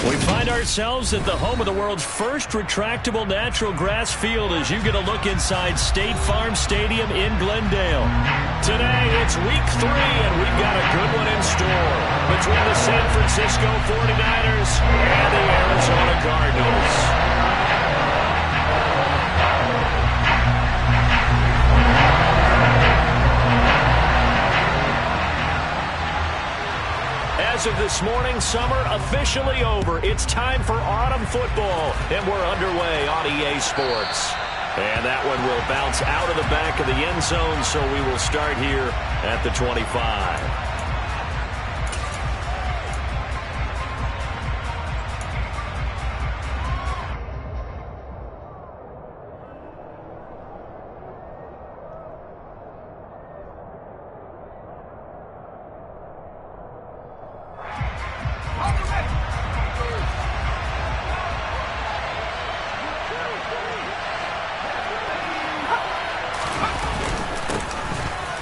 We find ourselves at the home of the world's first retractable natural grass field as you get a look inside State Farm Stadium in Glendale. Today, it's week 3, and we've got a good one in store between the San Francisco 49ers and the Arizona Cardinals. As of this morning, summer officially over. It's time for autumn football, and we're underway on EA Sports. And that one will bounce out of the back of the end zone, so we will start here at the 25.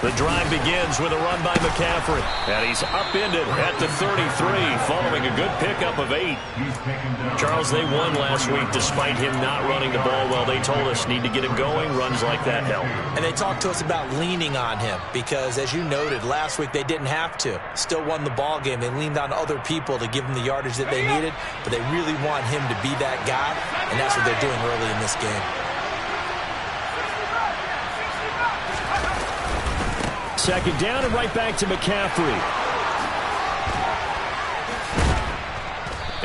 The drive begins with a run by McCaffrey, and he's upended at the 33 following a good pickup of 8. Charles, they won last week despite him not running the ball well. They told us need to get him going. Runs like that help. And they talked to us about leaning on him because, as you noted, last week they didn't have to. Still won the ball game. They leaned on other people to give them the yardage that they needed, but they really want him to be that guy, and that's what they're doing early in this game. Second down and right back to McCaffrey.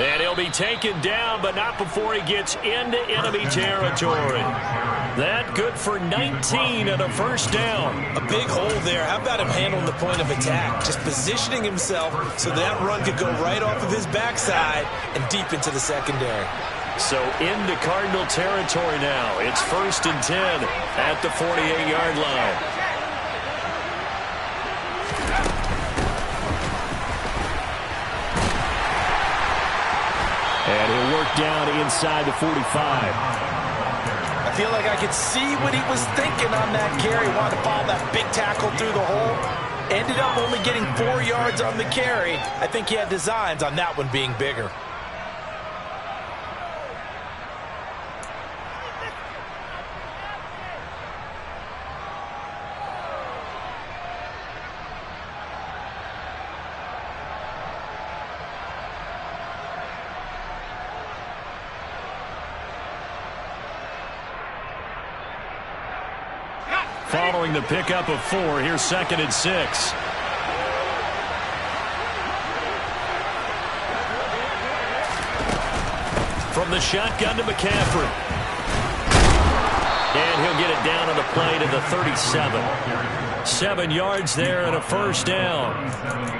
And he'll be taken down, but not before he gets into enemy territory. That good for 19 and a first down. A big hole there. How about him handling the point of attack? Just positioning himself so that run could go right off of his backside and deep into the secondary. So into Cardinal territory now. It's 1st and 10 at the 48-yard line. And he'll work down inside the 45. I feel like I could see what he was thinking on that carry. Wanted to follow that big tackle through the hole. Ended up only getting 4 yards on the carry. I think he had designs on that one being bigger. Following the pickup of 4, here's 2nd and 6. From the shotgun to McCaffrey. And he'll get it down on the play to the 37. 7 yards there and a first down.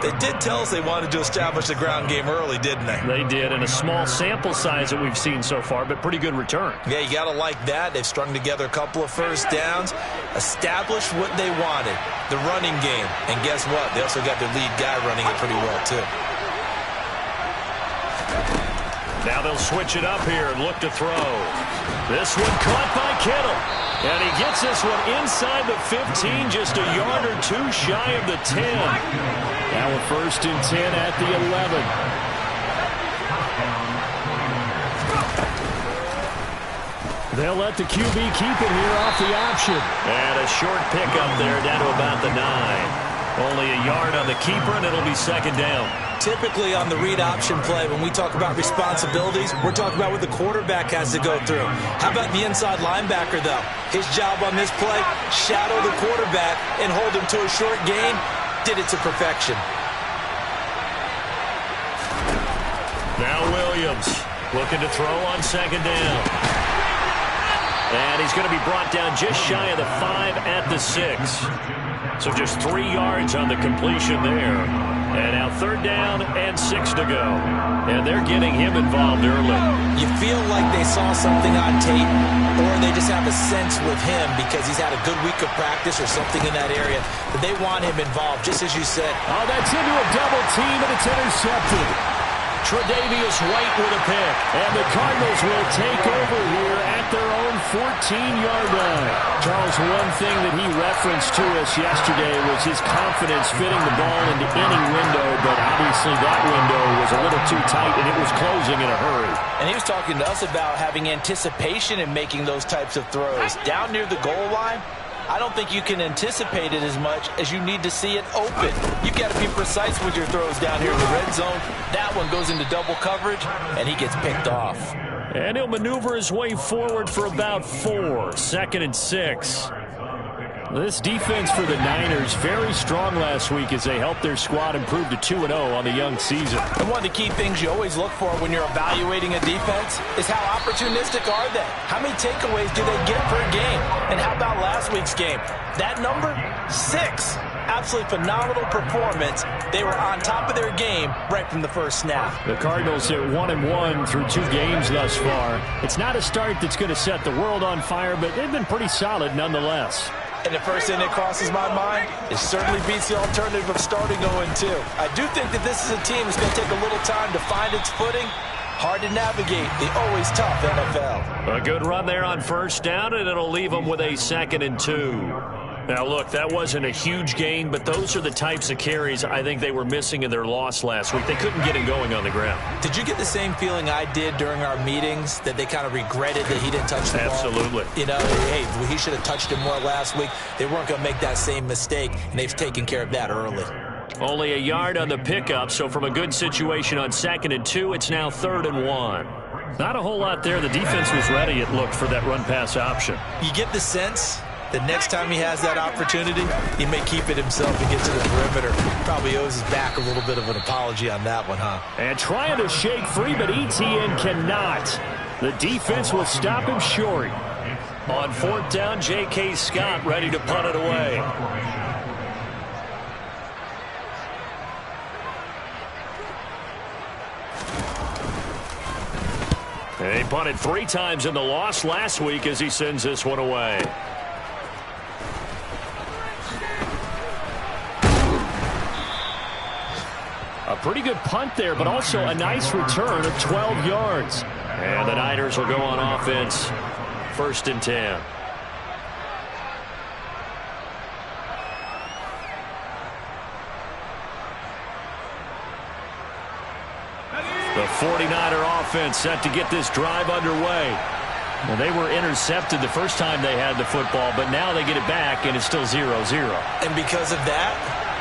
They did tell us they wanted to establish the ground game early, didn't they? They did, and a small sample size that we've seen so far, but pretty good return. Yeah, you got to like that. They've strung together a couple of first downs, established what they wanted, the running game. And guess what? They also got their lead guy running it pretty well, too. Now they'll switch it up here and look to throw. This one caught by Kittle. And he gets this one inside the 15, just a yard or 2 shy of the 10. Now a 1st and 10 at the 11. They'll let the QB keep it here off the option. And a short pickup there down to about the 9. Only a yard on the keeper, and it'll be 2nd down. Typically on the read option play, when we talk about responsibilities, we're talking about what the quarterback has to go through. How about the inside linebacker, though? His job on this play, shadow the quarterback and hold him to a short gain. Did it to perfection. Now Williams looking to throw on 2nd down. And he's going to be brought down just shy of the 5 at the 6. So just 3 yards on the completion there. And now 3rd down and 6 to go. And they're getting him involved early. You feel like they saw something on tape, or they just have a sense with him because he's had a good week of practice or something in that area that they want him involved, just as you said. Oh, that's into a double team, and it's intercepted. Tre'Davious White with a pick. And the Cardinals will take over here at their own 14-yard line. Charles, one thing that he referenced to us yesterday was his confidence fitting the ball into any window, but obviously that window was a little too tight, and it was closing in a hurry. And he was talking to us about having anticipation in making those types of throws. Down near the goal line, I don't think you can anticipate it as much as you need to see it open. You've got to be precise with your throws down here in the red zone. That one goes into double coverage, and he gets picked off. And he'll maneuver his way forward for about 4, 2nd and 6. This defense for the Niners, very strong last week as they helped their squad improve to 2-0 on the young season. And one of the key things you always look for when you're evaluating a defense is how opportunistic are they? How many takeaways do they get per game? And how about last week's game? That number? 6. Absolutely phenomenal performance. They were on top of their game right from the first snap. The Cardinals at 1-1 through 2 games thus far. It's not a start that's going to set the world on fire, but they've been pretty solid nonetheless. And the first thing that crosses my mind, it certainly beats the alternative of starting 0-2. I do think that this is a team that's going to take a little time to find its footing. Hard to navigate the always tough NFL. A good run there on first down, and it'll leave them with a 2nd and 2. Now, look, that wasn't a huge gain, but those are the types of carries I think they were missing in their loss last week. They couldn't get it going on the ground. Did you get the same feeling I did during our meetings, that they kind of regretted that he didn't touch the ball? Absolutely. You know, hey, he should have touched it more last week. They weren't going to make that same mistake, and they've taken care of that early. Only a yard on the pickup, so from a good situation on 2nd and 2, it's now 3rd and 1. Not a whole lot there. The defense was ready, it looked, for that run-pass option. You get the sense the next time he has that opportunity, he may keep it himself and get to the perimeter. Probably owes his back a little bit of an apology on that one, huh? And trying to shake free, but ETN cannot. The defense will stop him short. On 4th down, J.K. Scott ready to punt it away. He punted 3 times in the loss last week as he sends this one away. A pretty good punt there, but also a nice return of 12 yards. And the Niners will go on offense. 1st and 10. The 49er offense set to get this drive underway. Well, they were intercepted the first time they had the football, but now they get it back, and it's still 0-0. And because of that,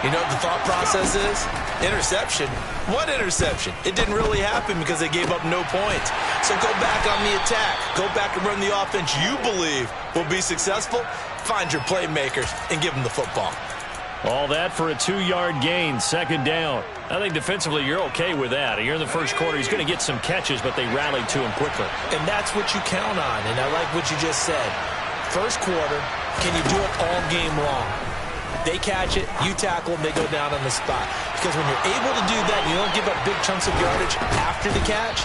you know what the thought process is? Interception. What interception? It didn't really happen because they gave up no points. So go back on the attack. Go back and run the offense you believe will be successful. Find your playmakers and give them the football. All that for a 2-yard gain, 2nd down. I think defensively you're okay with that. Here in the first quarter, he's going to get some catches, but they rallied to him quickly. And that's what you count on, and I like what you just said. First quarter, can you do it all game long? They catch it, you tackle them, they go down on the spot. Because when you're able to do that, you don't give up big chunks of yardage after the catch.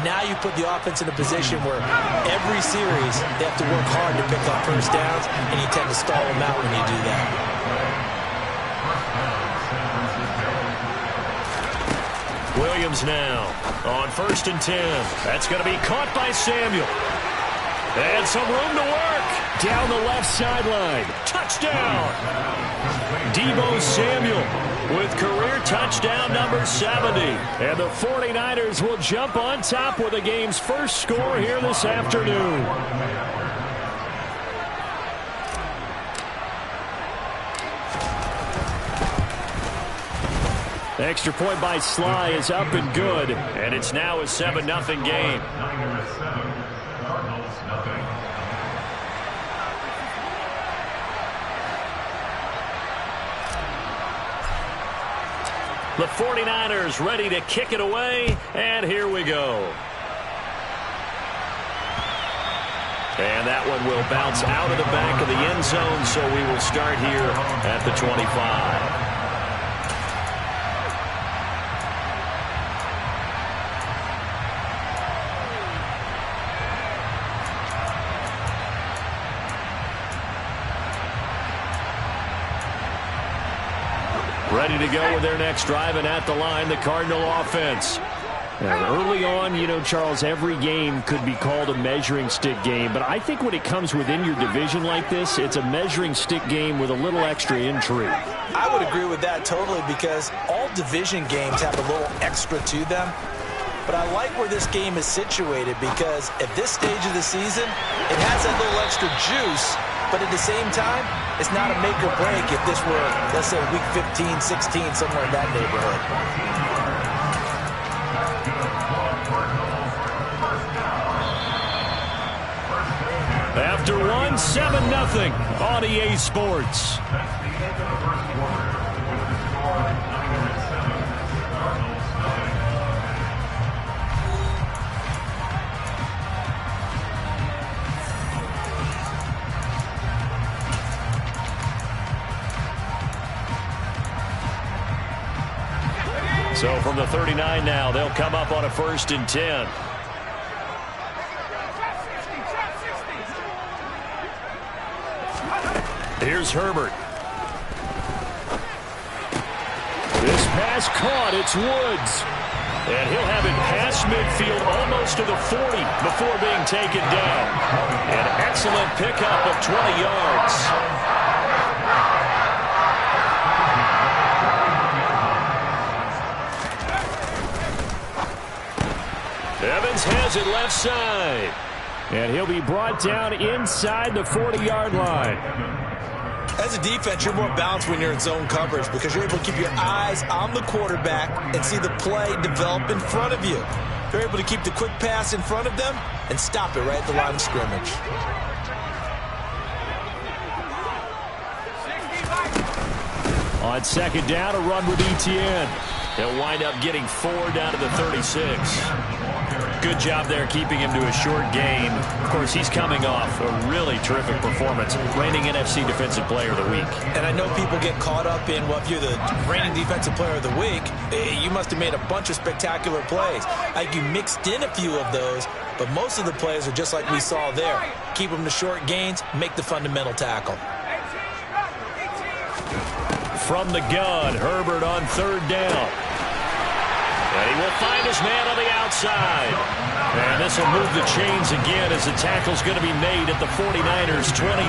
Now you put the offense in a position where every series they have to work hard to pick up first downs, and you tend to stall them out when you do that. Williams now on 1st and 10. That's going to be caught by Samuel. And some room to work. Down the left sideline. Touchdown. Deebo Samuel with career touchdown number 70. And the 49ers will jump on top with the game's first score here this afternoon. Extra point by Sly is up and good, and it's now a 7-0 game. The 49ers ready to kick it away, and here we go. And that one will bounce out of the back of the end zone, so we will start here at the 25. Ready to go with their next drive, and at the line, the Cardinal offense. Now, early on, you know, Charles, every game could be called a measuring stick game. But I think when it comes within your division like this, it's a measuring stick game with a little extra intrigue. I would agree with that totally because all division games have a little extra to them. But I like where this game is situated because at this stage of the season, it has that little extra juice. But at the same time, it's not a make or break if this were, let's say, week 15, 16, somewhere in that neighborhood. After one, 7-0 on EA Sports. So from the 39 now, they'll come up on a 1st and 10. Here's Herbert. This pass caught. It's Woods. And he'll have it past midfield almost to the 40 before being taken down. An excellent pickup of 20 yards. Evans has it left side. And he'll be brought down inside the 40-yard line. As a defense, you're more balanced when you're in zone coverage because you're able to keep your eyes on the quarterback and see the play develop in front of you. You're able to keep the quick pass in front of them and stop it right at the line of scrimmage. On 2nd down, a run with ETN. He'll wind up getting 4 down to the 36. Good job there keeping him to a short gain. Of course, he's coming off a really terrific performance, reigning NFC Defensive Player of the Week. And I know people get caught up in, well, if you're the reigning Defensive Player of the Week, you must have made a bunch of spectacular plays. Like you mixed in a few of those, but most of the plays are just like we saw there. Keep them to short gains, make the fundamental tackle. From the gun, Herbert on 3rd down. And he will find his man on the outside. And this will move the chains again as the tackle's going to be made at the 49ers 23.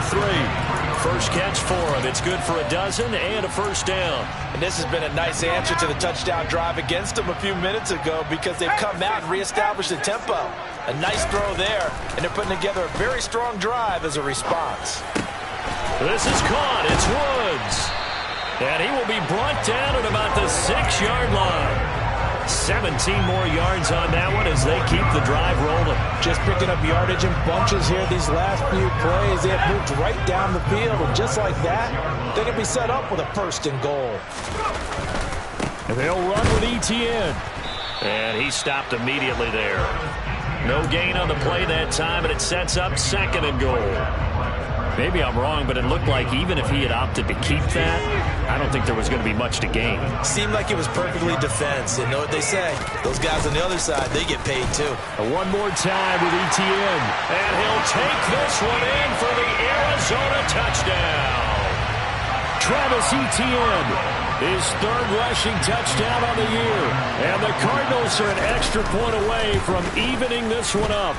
First catch for him. It's good for a dozen and a 1st down. And this has been a nice answer to the touchdown drive against them a few minutes ago because they've come out and reestablished the tempo. A nice throw there, and they're putting together a very strong drive as a response. This is caught. It's Woods. And he will be brought down at about the 6-yard line. 17 more yards on that one as they keep the drive rolling. Just picking up yardage in bunches here these last few plays. They have moved right down the field, and just like that, they can be set up with a 1st and goal. And they'll run with ETN. And he stopped immediately there. No gain on the play that time, and it sets up 2nd and goal. Maybe I'm wrong, but it looked like even if he had opted to keep that, I don't think there was going to be much to gain. Seemed like it was perfectly defense. You know what they say? Those guys on the other side, they get paid too. One more time with ETN. And he'll take this one in for the Arizona touchdown. Travis Etienne, his 3rd rushing touchdown on the year. And the Cardinals are an extra point away from evening this one up.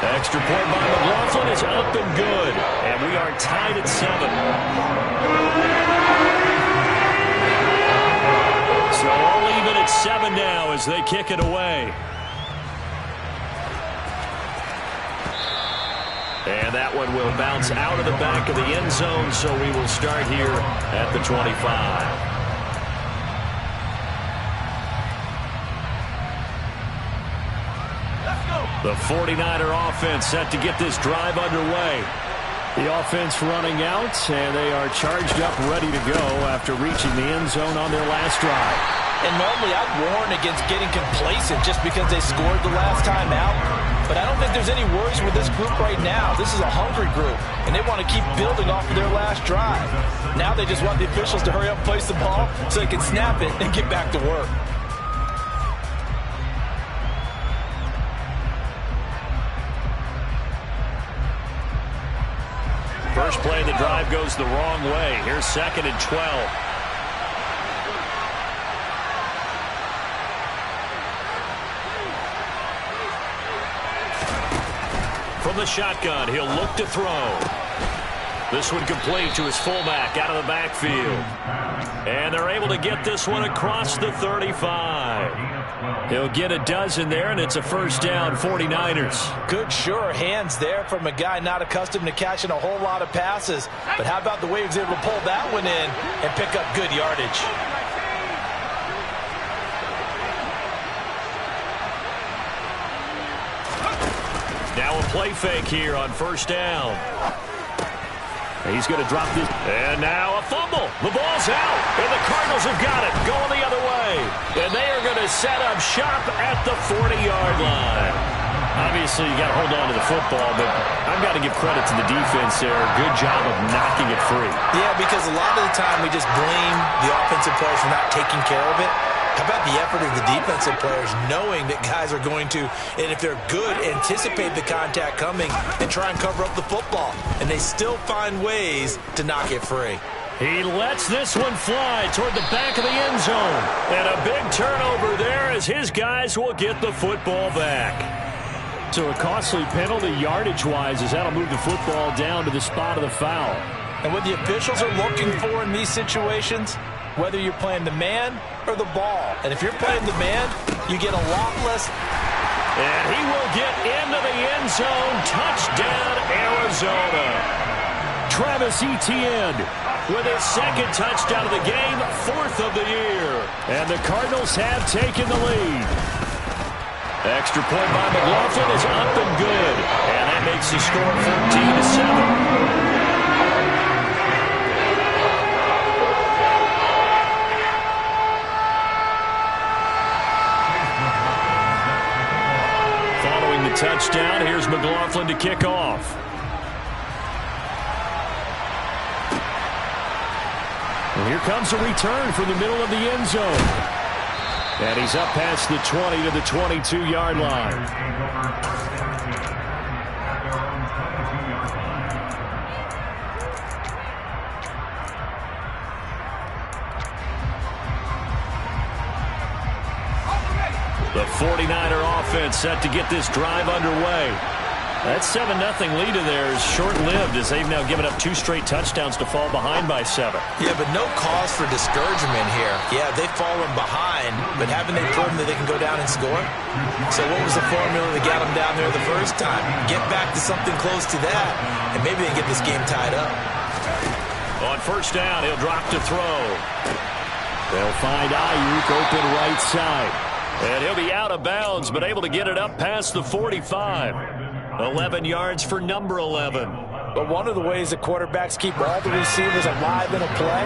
Extra point by McLaughlin is up and good. And we are tied at 7. So all even at 7 now as they kick it away. And that one will bounce out of the back of the end zone, so we will start here at the 25. The 49er offense set to get this drive underway. The offense running out, and they are charged up, ready to go after reaching the end zone on their last drive. And normally I'd warn against getting complacent just because they scored the last time out. But I don't think there's any worries with this group right now. This is a hungry group, and they want to keep building off of their last drive. Now they just want the officials to hurry up and place the ball so they can snap it and get back to work. First play of the drive goes the wrong way. Here's 2nd and 12. From the shotgun, he'll look to throw. This one complete to his fullback out of the backfield. And they're able to get this one across the 35. He'll get a dozen there, and it's a first down, 49ers. Good, sure hands there from a guy not accustomed to catching a whole lot of passes. But how about the way he was able to pull that one in and pick up good yardage? Now a play fake here on first down. He's going to drop this. And now a fumble. The ball's out. And the Cardinals have got it. Going the other way. And they are going to set up shop at the 40-yard line. Obviously, you got to hold on to the football, but I've got to give credit to the defense there. Good job of knocking it free. Yeah, because a lot of the time we just blame the offensive players for not taking care of it. How about the effort of the defensive players knowing that guys are going to, and if they're good, anticipate the contact coming and try and cover up the football. And they still find ways to knock it free. He lets this one fly toward the back of the end zone. And a big turnover there as his guys will get the football back. So a costly penalty yardage-wise as that'll move the football down to the spot of the foul. And what the officials are looking for in these situations, whether you're playing the man or the ball. And if you're playing the man, you get a lot less. And he will get into the end zone. Touchdown, Arizona. Travis Etienne with his second touchdown of the game, fourth of the year. And the Cardinals have taken the lead. Extra point by McLaughlin is up and good. And that makes the score 14-7. Touchdown. Here's McLaughlin to kick off. And here comes a return from the middle of the end zone. And he's up past the 20 to the 22-yard line. The 49er offense set to get this drive underway. That 7-0 lead of theirs is short-lived as they've now given up 2 straight touchdowns to fall behind by 7. Yeah, but no cause for discouragement here. Yeah, they've fallen behind, but haven't they proven that they can go down and score? So what was the formula that got them down there the first time? Get back to something close to that, and maybe they can get this game tied up. On first down, he'll drop to throw. They'll find Ayuk open right side. And he'll be out of bounds, but able to get it up past the 45. 11 yards for number 11. But one of the ways that quarterbacks keep all the receivers alive in a play,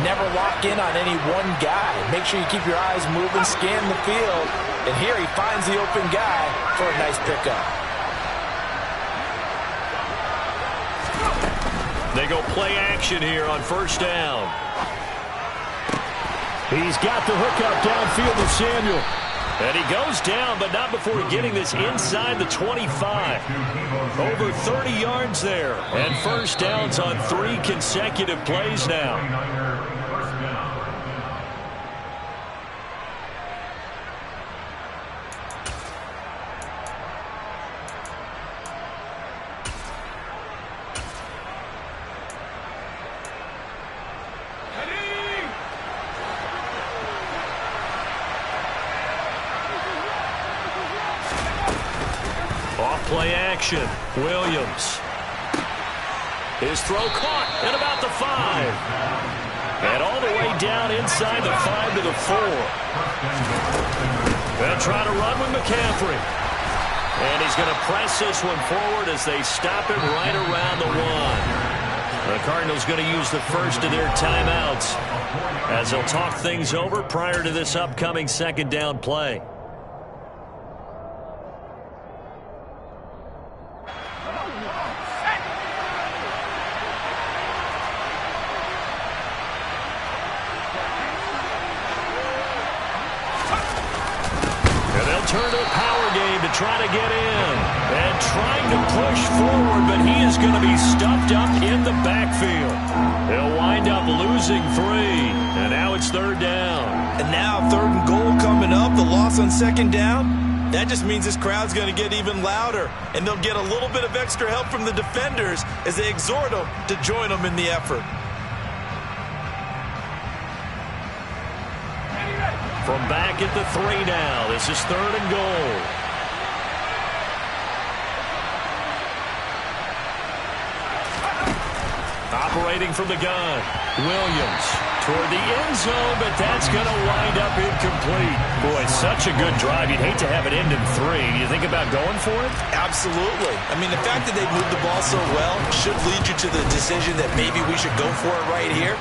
never lock in on any one guy. Make sure you keep your eyes moving, scan the field. And here he finds the open guy for a nice pickup. They go play action here on first down. He's got the hookup downfield of Samuel. And he goes down, but not before getting this inside the 25. Over 30 yards there. And first downs on 3 consecutive plays now. Play action. Williams. His throw caught at about the 5. And all the way down inside the 5 to the 4. They'll try to run with McCaffrey. And he's going to press this one forward as they stop it right around the 1. The Cardinals going to use the first of their timeouts as they'll talk things over prior to this upcoming second down play. Turn to the power game to try to get in. And trying to push forward, but he is going to be stuffed up in the backfield. He'll wind up losing 3. And now it's third down. And now 3rd and goal coming up. The loss on second down. That just means this crowd's going to get even louder, and they'll get a little bit of extra help from the defenders as they exhort them to join them in the effort. From back at the 3 now. This is 3rd and goal. Operating from the gun. Williams toward the end zone, but that's going to wind up incomplete. Boy, such a good drive. You'd hate to have it end in 3. Do you think about going for it? Absolutely. I mean, the fact that they moved the ball so well should lead you to the decision that maybe we should go for it right here.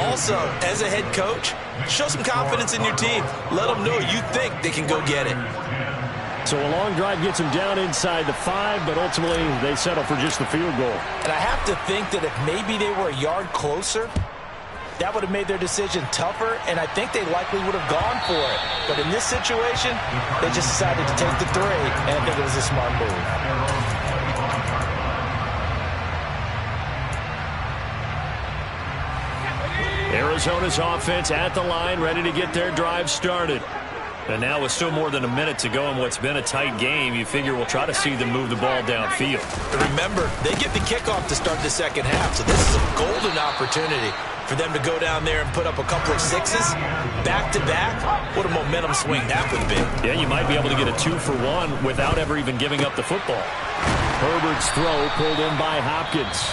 Also, as a head coach, show some confidence in your team. Let them know you think they can go get it. So a long drive gets them down inside the 5, but ultimately they settle for just the field goal. And I have to think that if maybe they were a yard closer, that would have made their decision tougher, and I think they likely would have gone for it. But in this situation, they just decided to take the 3, and I think it was a smart move. Arizona's offense at the line, ready to get their drive started. And now with still more than a minute to go in what's been a tight game, you figure we'll try to see them move the ball downfield. Remember, they get the kickoff to start the second half, so this is a golden opportunity for them to go down there and put up a couple of 6s back-to-back. What a momentum swing that would be. Yeah, you might be able to get a 2-for-1 without ever even giving up the football. Herbert's throw pulled in by Hopkins.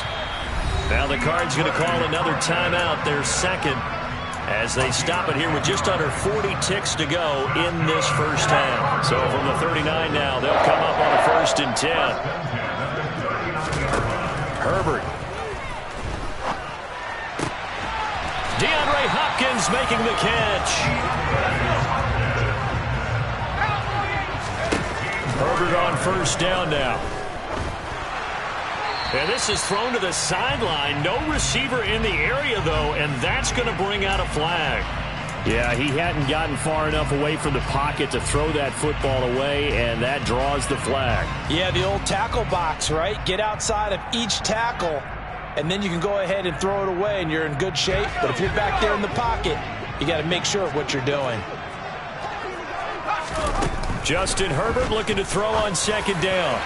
Now the Cards going to call another timeout, their second, as they stop it here with just under 40 ticks to go in this first half. So from the 39 now, they'll come up on a 1st and 10. Herbert. DeAndre Hopkins making the catch. Herbert on 1st down now. And this is thrown to the sideline. No receiver in the area, though, and that's going to bring out a flag. Yeah, he hadn't gotten far enough away from the pocket to throw that football away, and that draws the flag. Yeah, the old tackle box, right? Get outside of each tackle, and then you can go ahead and throw it away, and you're in good shape. But if you're back there in the pocket, you got to make sure of what you're doing. Justin Herbert looking to throw on 2nd down.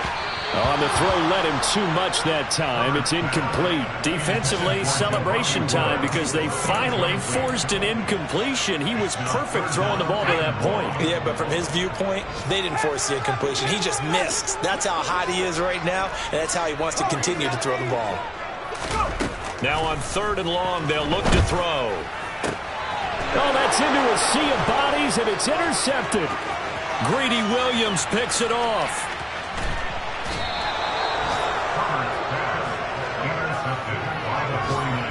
On the throw, led him too much that time. It's incomplete. Defensively, celebration time because they finally forced an incompletion. He was perfect throwing the ball to that point. Yeah, but from his viewpoint, they didn't force the incompletion. He just missed. That's how hot he is right now, and that's how he wants to continue to throw the ball. Now on 3rd and long, they'll look to throw. Oh, that's into a sea of bodies, and it's intercepted. Greedy Williams picks it off.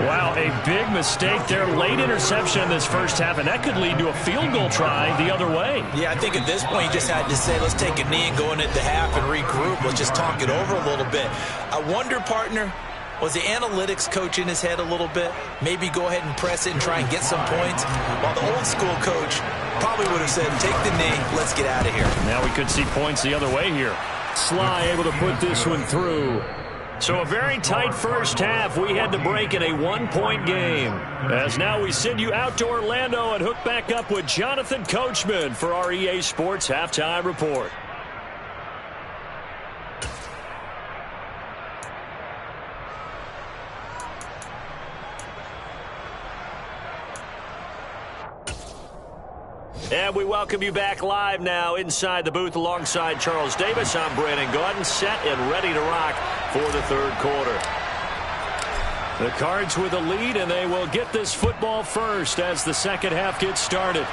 Wow, a big mistake there. Late interception in this first half, and that could lead to a field goal try the other way. Yeah, I think at this point you just had to say, let's take a knee and go into the half and regroup. Let's just talk it over a little bit. I wonder, partner, was the analytics coach in his head a little bit? Maybe go ahead and press it and try and get some points? While the old school coach probably would have said, take the knee, let's get out of here. Now we could see points the other way here. Sly able to put this one through. So a very tight first half. We had to break in a 1-point game. As now we send you out to Orlando and hook back up with Jonathan Coachman for our EA Sports Halftime Report. And we welcome you back live now inside the booth alongside Charles Davis. I'm Brandon Gaudin, set and ready to rock for the 3rd quarter. The Cards with a lead, and they will get this football first as the second half gets started.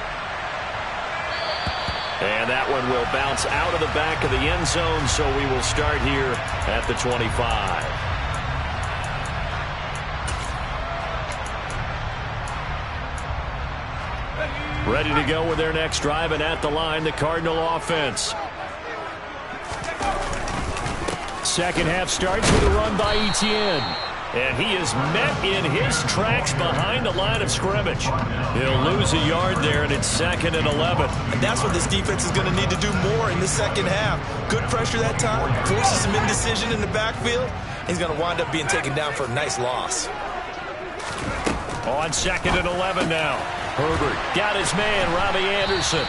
And that one will bounce out of the back of the end zone, so we will start here at the 25. Ready to go with their next drive, and at the line, the Cardinal offense. Second half starts with a run by Etienne. And he is met in his tracks behind the line of scrimmage. He'll lose a yard there, and it's 2nd and 11. And that's what this defense is going to need to do more in the second half. Good pressure that time, forces some indecision in the backfield. He's going to wind up being taken down for a nice loss. On 2nd and 11 now. Herbert got his man, Robbie Anderson.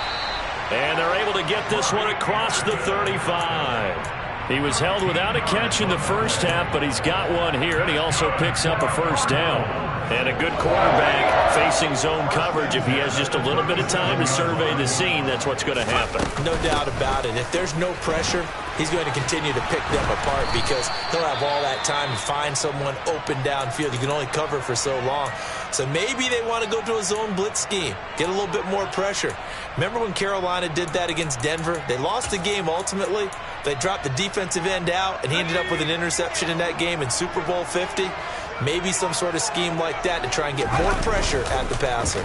And they're able to get this one across the 35. He was held without a catch in the first half, but he's got one here, and he also picks up a first down. And a good quarterback facing zone coverage. If he has just a little bit of time to survey the scene, that's what's going to happen. No doubt about it. If there's no pressure, he's going to continue to pick them apart because he'll have all that time to find someone open downfield. You can only cover for so long. So maybe they want to go to a zone blitz scheme, get a little bit more pressure. Remember when Carolina did that against Denver? They lost the game ultimately. They dropped the defensive end out, and he ended up with an interception in that game in Super Bowl 50. Maybe some sort of scheme like that to try and get more pressure at the passer.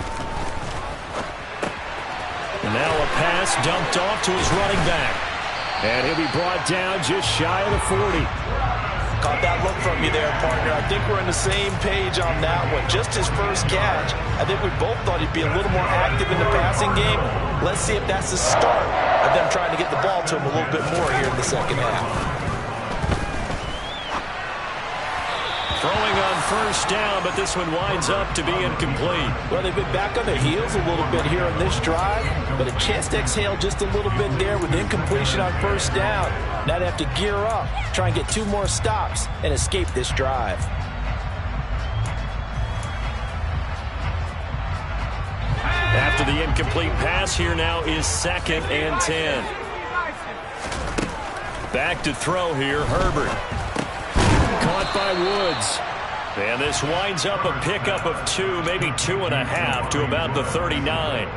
And now a pass dumped off to his running back. And he'll be brought down just shy of the 40. Caught that look from you there, partner. I think we're on the same page on that one. Just his first catch. I think we both thought he'd be a little more active in the passing game. Let's see if that's the start of them trying to get the ball to him a little bit more here in the second half. Throwing on first down, but this one winds up to be incomplete. Well, they've been back on their heels a little bit here on this drive, but a chance to exhale just a little bit there with incompletion on first down. Now they have to gear up, try and get 2 more stops, and escape this drive. After the incomplete pass, here now is 2nd and 10. Back to throw here, Herbert. Caught by Woods. And this winds up a pickup of 2, maybe 2.5 to about the 39.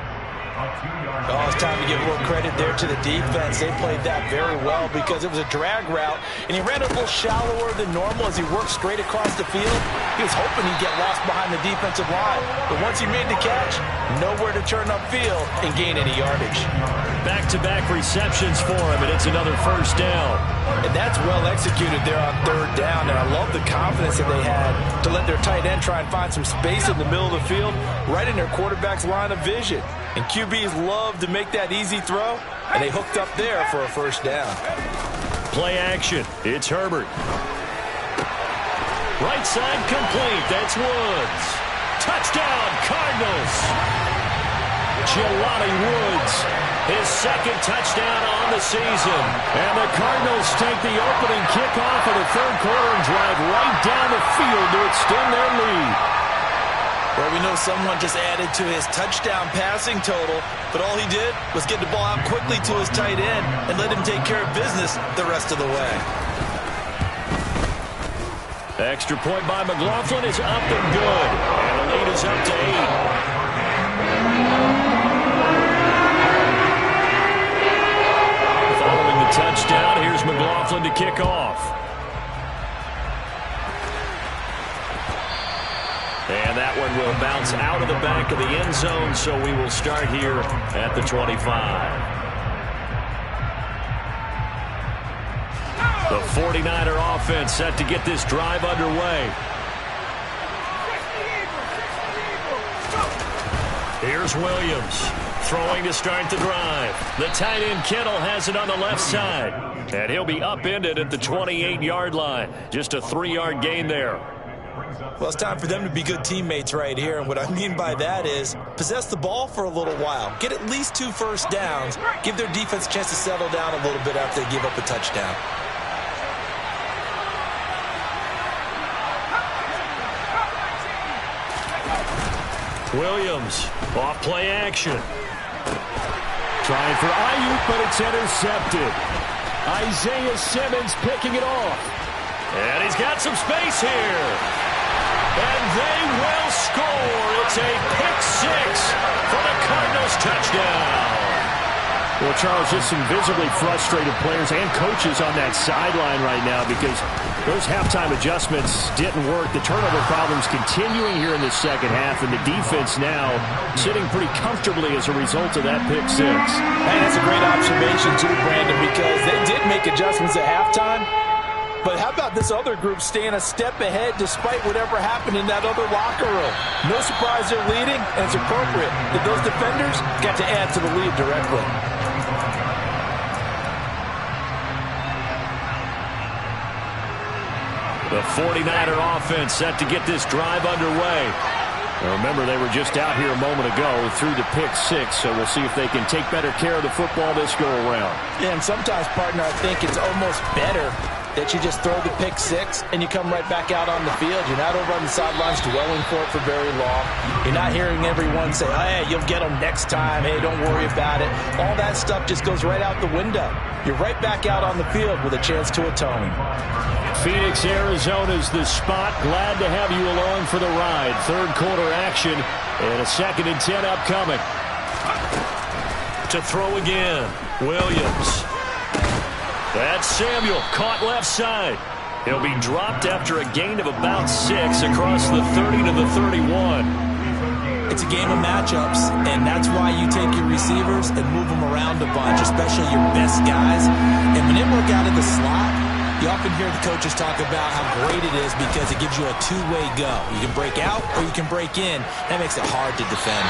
Oh, it's time to give more credit there to the defense. They played that very well because it was a drag route, and he ran a little shallower than normal as he worked straight across the field. He was hoping he'd get lost behind the defensive line, but once he made the catch, nowhere to turn upfield and gain any yardage. Back-to-back receptions for him, and it's another first down. And that's well executed there on 3rd down, and I love the confidence that they had to let their tight end try and find some space in the middle of the field, right in their quarterback's line of vision. And QBs love to make that easy throw, and they hooked up there for a first down. Play action. It's Herbert. Right side complete. That's Woods. Touchdown, Cardinals. Jelani Woods, his 2nd touchdown on the season. And the Cardinals take the opening kickoff of the 3rd quarter and drive right down the field to extend their lead. Well, we know someone just added to his touchdown passing total, but all he did was get the ball out quickly to his tight end and let him take care of business the rest of the way. Extra point by McLaughlin is up and good. And the lead is up to 8. Following the touchdown, here's McLaughlin to kick off. And that one will bounce out of the back of the end zone, so we will start here at the 25. The 49er offense set to get this drive underway. Here's Williams throwing to start the drive. The tight end Kittle has it on the left side. And he'll be upended at the 28-yard line. Just a 3-yard gain there. Well, it's time for them to be good teammates right here. And what I mean by that is possess the ball for a little while. Get at least 2 first downs. Give their defense a chance to settle down a little bit after they give up a touchdown. Williams, off play action. Trying for Ayuk, but it's intercepted. Isaiah Simmons picking it off. And he's got some space here. And they will score. It's a pick 6 for the Cardinals touchdown. Well, Charles, just some visibly frustrated players and coaches on that sideline right now because those halftime adjustments didn't work. The turnover problems continuing here in the second half, and the defense now sitting pretty comfortably as a result of that pick 6. And that's a great observation, too, Brandon, because they did make adjustments at halftime. But how about this other group staying a step ahead despite whatever happened in that other locker room? No surprise they're leading, and it's appropriate that those defenders got to add to the lead directly. The 49er offense set to get this drive underway. Now remember, they were just out here a moment ago through the pick six, so we'll see if they can take better care of the football this go-around. Yeah, and sometimes, partner, I think it's almost better that you just throw the pick six and you come right back out on the field. You're not over on the sidelines dwelling for it for very long. You're not hearing everyone say, hey, you'll get them next time. Hey, don't worry about it. All that stuff just goes right out the window. You're right back out on the field with a chance to atone. Phoenix, Arizona's the spot. Glad to have you along for the ride. Third quarter action and a 2nd and 10 upcoming. To throw again, Williams. That's Samuel, caught left side. He'll be dropped after a gain of about 6 across the 30 to the 31. It's a game of matchups, and that's why you take your receivers and move them around a bunch, especially your best guys. And when they work out of the slot, you often hear the coaches talk about how great it is because it gives you a two-way go. You can break out or you can break in. That makes it hard to defend.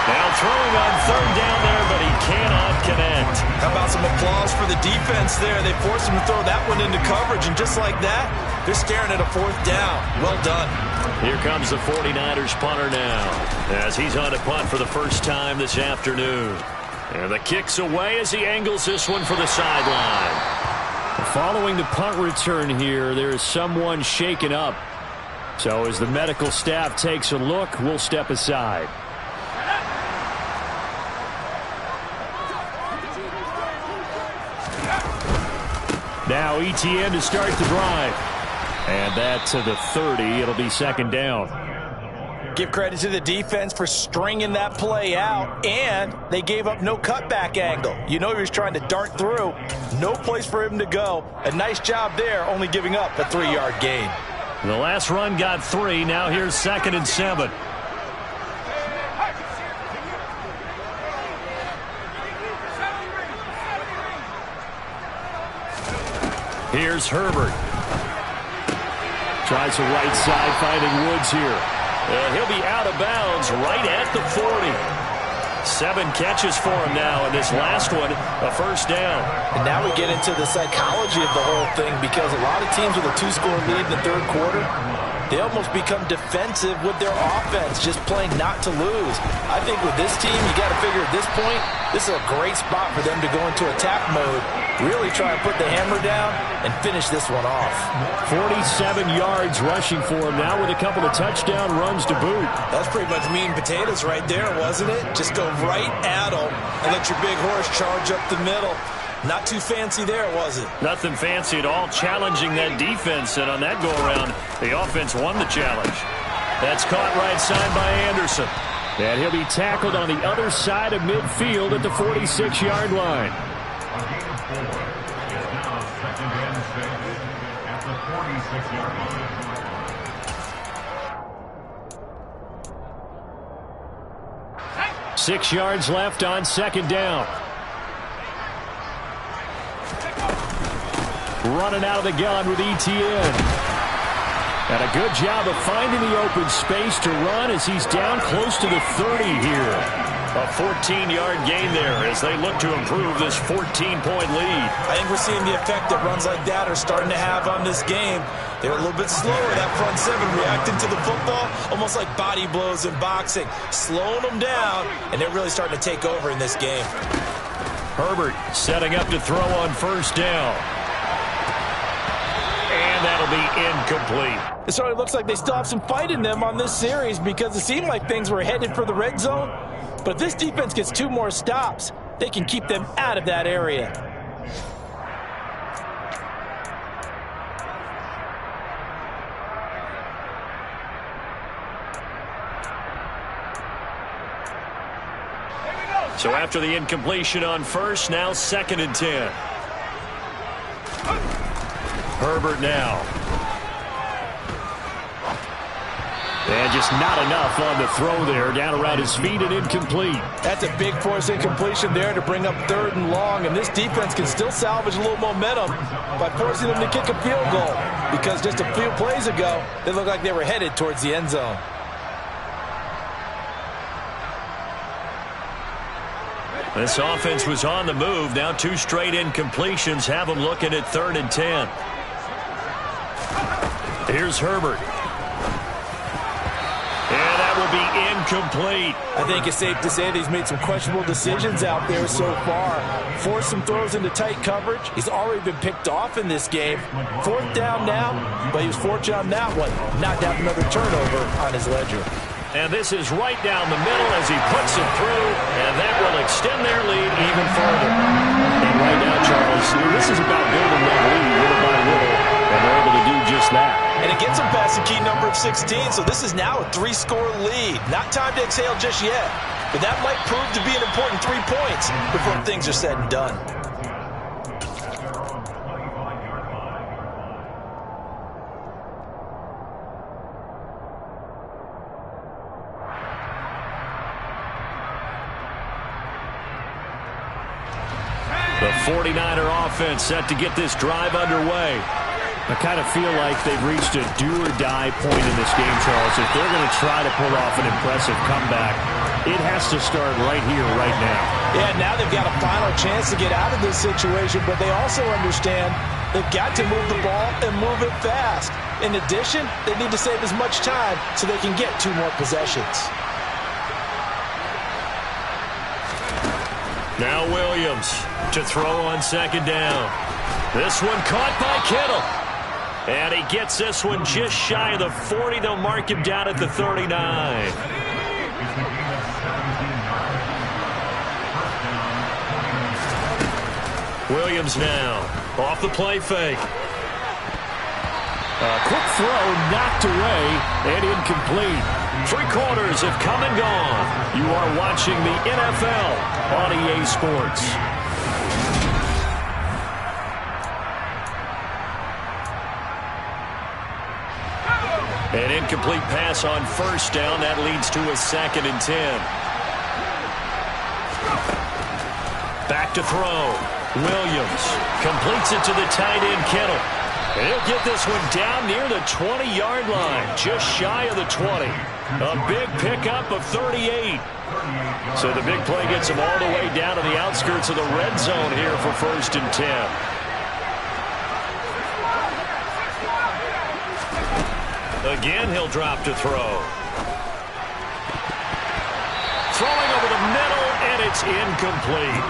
Now throwing on 3rd down there, but he cannot connect. How about some applause for the defense there? They forced him to throw that one into coverage, and just like that, they're staring at a 4th down. Well done. Here comes the 49ers punter now, as he's on to punt for the first time this afternoon. And the kick's away as he angles this one for the sideline. Following the punt return here, there is someone shaken up. So as the medical staff takes a look, we'll step aside. Now ETN to start the drive. And that to the 30. It'll be 2nd down. Give credit to the defense for stringing that play out, and they gave up no cutback angle. You know he was trying to dart through. No place for him to go. A nice job there, only giving up a 3-yard gain. The last run got 3. Now here's 2nd and 7. Here's Herbert. Tries the right side, finding Woods here. And he'll be out of bounds right at the 40. 7 catches for him now, and this last one, a 1st down. And now we get into the psychology of the whole thing, because a lot of teams with a 2-score lead in the 3rd quarter, they almost become defensive with their offense, just playing not to lose. I think with this team, you got to figure at this point, this is a great spot for them to go into attack mode, really try and put the hammer down and finish this one off. 47 yards rushing for him now with a couple of touchdown runs to boot. That's pretty much meat and potatoes right there, wasn't it? Just go right at them and let your big horse charge up the middle. Not too fancy there, was it? Nothing fancy at all, challenging that defense, and on that go-around, the offense won the challenge. That's caught right side by Anderson. And he'll be tackled on the other side of midfield at the 46-yard line. At the 46-yard line. 6 yards left on 2nd down. Running out of the gun with ETN. And a good job of finding the open space to run as he's down close to the 30 here. A 14-yard gain there as they look to improve this 14-point lead. I think we're seeing the effect that runs like that are starting to have on this game. They're a little bit slower, that front 7, reacting to the football, almost like body blows in boxing, slowing them down, and they're really starting to take over in this game. Herbert setting up to throw on 1st down. And that'll be incomplete. It certainly looks like they still have some fight in them on this series, because it seemed like things were headed for the red zone. But if this defense gets 2 more stops, they can keep them out of that area. So after the incompletion on 1st, now 2nd and 10. Herbert now. And just not enough on the throw there. Down around his feet and incomplete. That's a big force incompletion there to bring up 3rd and long. And this defense can still salvage a little momentum by forcing them to kick a field goal. Because just a few plays ago, they looked like they were headed towards the end zone. This offense was on the move. Now 2 straight incompletions have them looking at 3rd and 10. Here's Herbert. And that will be incomplete. I think it's safe to say that he's made some questionable decisions out there so far. Forced some throws into tight coverage. He's already been picked off in this game. 4th down now, but he was fortunate on that one. Not to have another turnover on his ledger. And this is right down the middle as he puts it through, and that will extend their lead even further. And right now, Charles, this is about building that lead little by little, and they're able to do just that. And it gets them past the key number of 16, so this is now a 3-score lead. Not time to exhale just yet, but that might prove to be an important 3 points before things are said and done. The 49er offense set to get this drive underway. I kind of feel like they've reached a do-or-die point in this game, Charles. If they're going to try to pull off an impressive comeback, it has to start right here, right now. Yeah, now they've got a final chance to get out of this situation, but they also understand they've got to move the ball and move it fast. In addition, they need to save as much time so they can get 2 more possessions. Now Williams to throw on 2nd down. This one caught by Kittle. And he gets this one just shy of the 40. They'll mark him down at the 39. Williams now off the play fake. A quick throw knocked away and incomplete. 3 quarters have come and gone. You are watching the NFL on EA Sports. An incomplete pass on 1st down. That leads to a 2nd and 10. Back to throw. Williams completes it to the tight end, Kittle. And he'll get this one down near the 20-yard line, just shy of the 20. A big pickup of 38. So the big play gets him all the way down to the outskirts of the red zone here for 1st and 10. Again, he'll drop to throw. Throwing over the middle, and it's incomplete.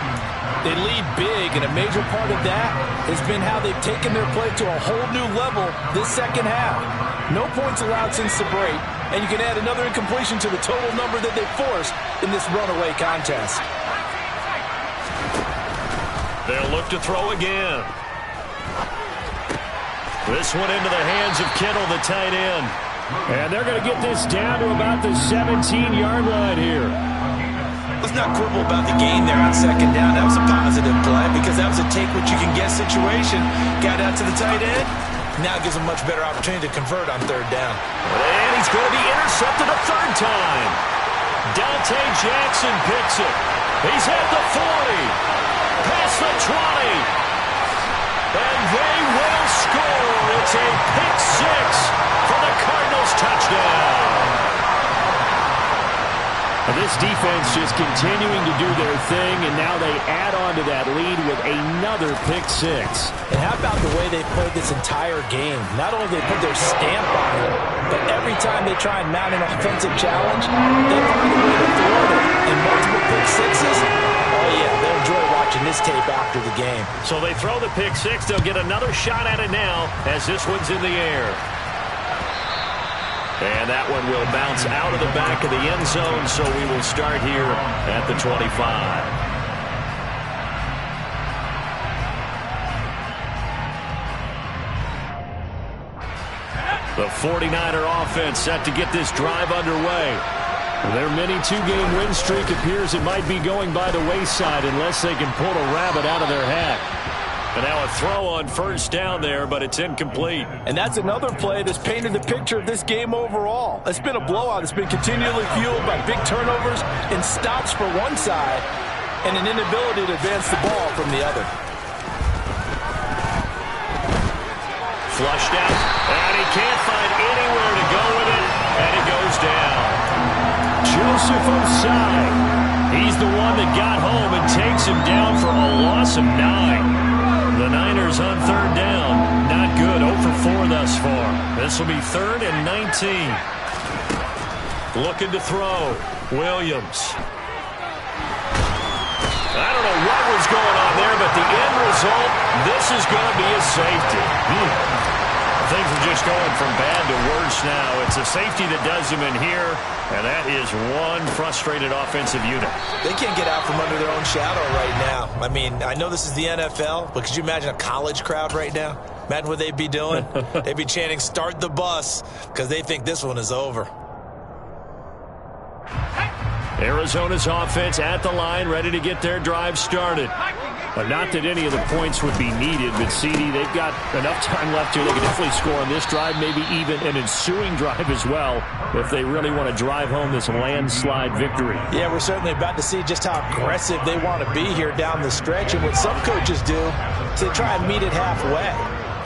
They lead big, and a major part of that has been how they've taken their play to a whole new level this 2nd half. No points allowed since the break, and you can add another incompletion to the total number that they forced in this runaway contest. They'll look to throw again. This one into the hands of Kittle, the tight end. And they're going to get this down to about the 17-yard line here. Let's not quibble about the gain there on 2nd down. That was a positive play because that was a take-what-you-can-get situation. Got out to the tight end. Now gives him much better opportunity to convert on 3rd down. And he's going to be intercepted a 3rd time. Dante Jackson picks it. He's at the 40. Past the 20. And they will score. It's a pick 6 for the Cardinals touchdown. This defense just continuing to do their thing, and now they add on to that lead with another pick 6. And how about the way they played this entire game? Not only they put their stamp on it, but every time they try and mount an offensive challenge, they find a way to thwart it. And multiple pick 6s, oh yeah, they'll enjoy watching this tape after the game. So they throw the pick 6. They'll get another shot at it now as this one's in the air. And that one will bounce out of the back of the end zone, so we will start here at the 25. The 49er offense set to get this drive underway. Their mini 2-game win streak appears it might be going by the wayside unless they can pull a rabbit out of their hat. And now a throw on 1st down there, but it's incomplete. And that's another play that's painted the picture of this game overall. It's been a blowout. It's been continually fueled by big turnovers and stops for one side and an inability to advance the ball from the other. Flushed out, and he can't find anywhere to go with it, and it goes down. Joseph Osai, he's the one that got home and takes him down for a loss of 9. The Niners on 3rd down. Not good. 0 for 4 thus far. This will be 3rd and 19. Looking to throw. Williams. I don't know what was going on there, but the end result, this is going to be a safety. Things are just going from bad to worse now. It's a safety that does them in here, and that is one frustrated offensive unit. They can't get out from under their own shadow right now. I mean, I know this is the NFL, but could you imagine a college crowd right now? Imagine what they'd be doing. They'd be chanting, "Start the bus," because they think this one is over. Arizona's offense at the line, ready to get their drive started. But not that any of the points would be needed, but CD, they've got enough time left here. They can definitely score on this drive, maybe even an ensuing drive as well, if they really want to drive home this landslide victory. Yeah, we're certainly about to see just how aggressive they want to be here down the stretch. And what some coaches do is they try and meet it halfway,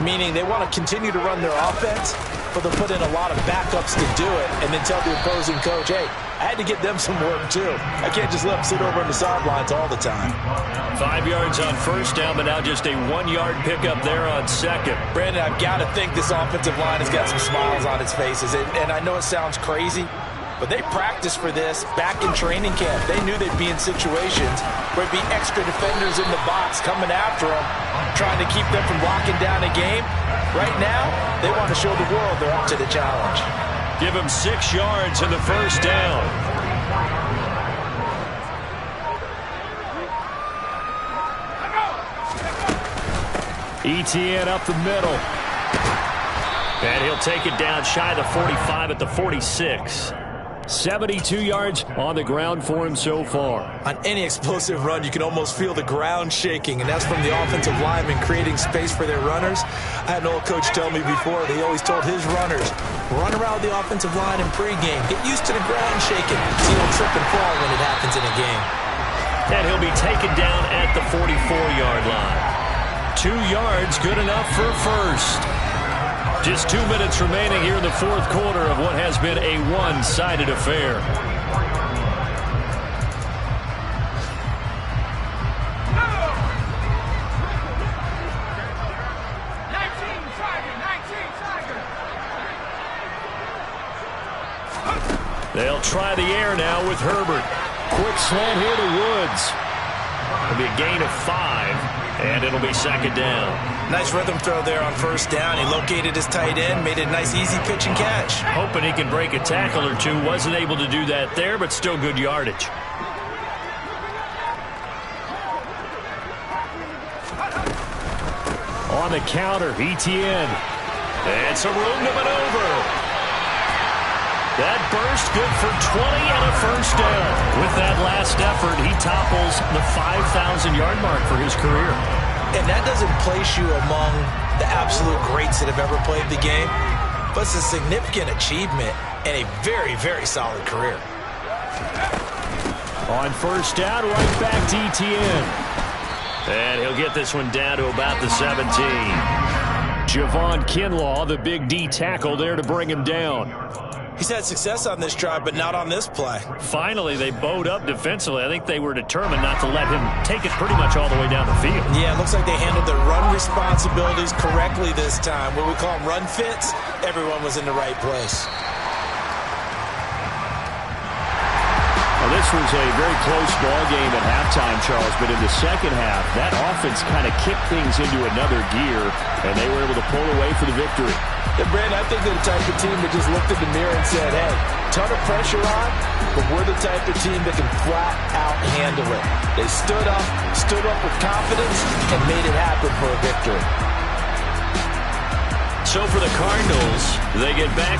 meaning they want to continue to run their offense, but they'll put in a lot of backups to do it and then tell the opposing coach, hey, I had to get them some work too. I can't just let them sit over on the sidelines all the time. 5 yards on first down, but now just a 1-yard pickup there on second. Brandon, I've got to think this offensive line has got some smiles on its faces. And I know it sounds crazy, but they practiced for this back in training camp. They knew they'd be in situations where there'd be extra defenders in the box coming after them, trying to keep them from locking down a game. Right now, they want to show the world they're up to the challenge. Give him 6 yards in the first down. ETN up the middle. And he'll take it down shy of the 45 at the 46. 72 yards on the ground for him so far. On any explosive run, you can almost feel the ground shaking, and that's from the offensive linemen creating space for their runners. I had an old coach tell me before, he always told his runners, run around the offensive line in pregame. Get used to the ground shaking so you don't trip and fall when it happens in a game. And he'll be taken down at the 44-yard line. 2 yards, good enough for first. Just 2 minutes remaining here in the fourth quarter of what has been a one-sided affair. They'll try the air now with Herbert. Quick slant here to Woods. It'll be a gain of 5, and it'll be second down. Nice rhythm throw there on first down. He located his tight end, made it a nice easy pitch and catch. Hoping he can break a tackle or two. Wasn't able to do that there, but still good yardage. On the counter, ETN. And some room to maneuver. That burst good for 20 and a first down. With that last effort, he topples the 5,000-yard mark for his career. And that doesn't place you among the absolute greats that have ever played the game, but it's a significant achievement and a very, very solid career. On first down, right back to ETN. And he'll get this one down to about the 17. Javon Kinlaw, the big D tackle there to bring him down. He's had success on this drive, but not on this play. Finally, they bowed up defensively. I think they were determined not to let him take it pretty much all the way down the field. Yeah, it looks like they handled their run responsibilities correctly this time. What we call them run fits, everyone was in the right place. Well, this was a very close ball game at halftime, Charles, but in the second half, that offense kind of kicked things into another gear, and they were able to pull away for the victory. And Brandon, I think they're the type of team that just looked in the mirror and said, hey, ton of pressure on, but we're the type of team that can flat out handle it. They stood up with confidence, and made it happen for a victory. So for the Cardinals, they get back